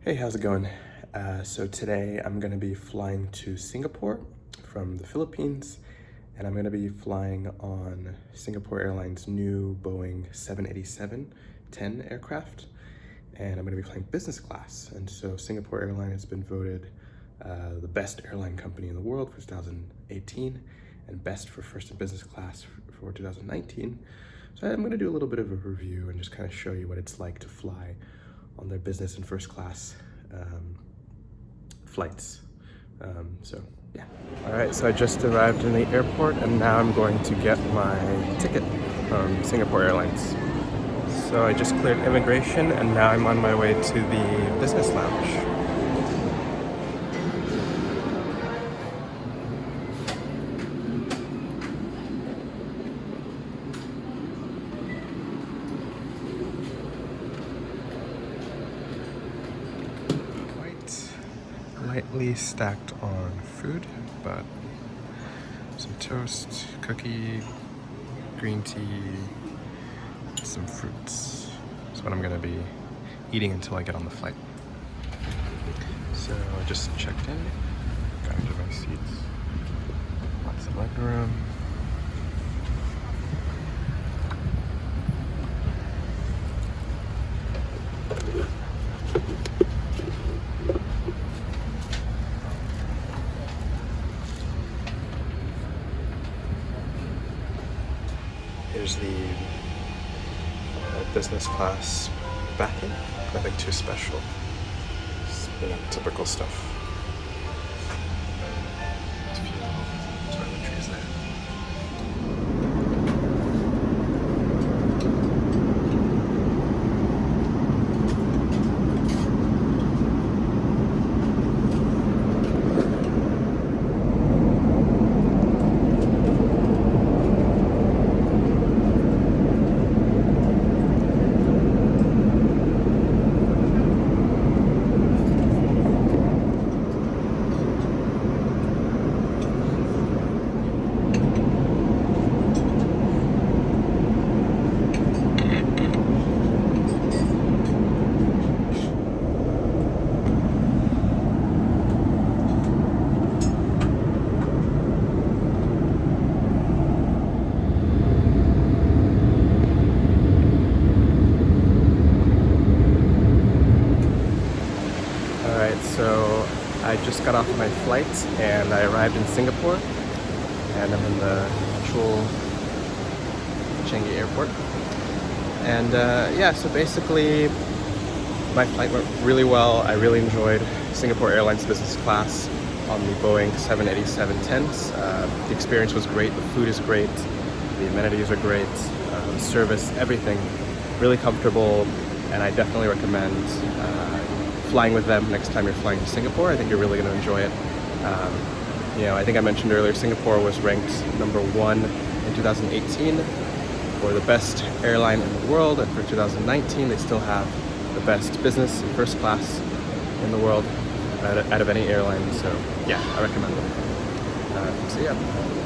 Hey, how's it going? So today I'm going to be flying to Singapore from the Philippines, and I'm going to be flying on Singapore Airlines' new Boeing 787-10 aircraft, and I'm going to be flying business class. And so Singapore Airlines has been voted the best airline company in the world for 2018 and best for first and business class for 2019. So I'm going to do a little bit of a review and just kind of show you what it's like to fly on their business and first class flights. So yeah. All right, so I just arrived in the airport and now I'm going to get my ticket from Singapore Airlines. So I just cleared immigration and now I'm on my way to the business lounge. Lightly stacked on food, but some toast, cookie, green tea, some fruits. That's what I'm gonna be eating until I get on the flight. So I just checked in, got into my seats, lots of leg room. Here's the business class bathroom. Nothing too special. Just, typical stuff. A few toiletries there. So I just got off my flight and I arrived in Singapore and I'm in the actual Changi airport. And yeah, so basically my flight went really well. I really enjoyed Singapore Airlines business class on the Boeing 787-10s. The experience was great, the food is great, the amenities are great, the service, everything really comfortable, and I definitely recommend flying with them next time you're flying to Singapore. I think you're really going to enjoy it. I think I mentioned earlier, Singapore was ranked #1 in 2018 for the best airline in the world, and for 2019 they still have the best business and first class in the world out of any airline. So yeah, I recommend them. So yeah.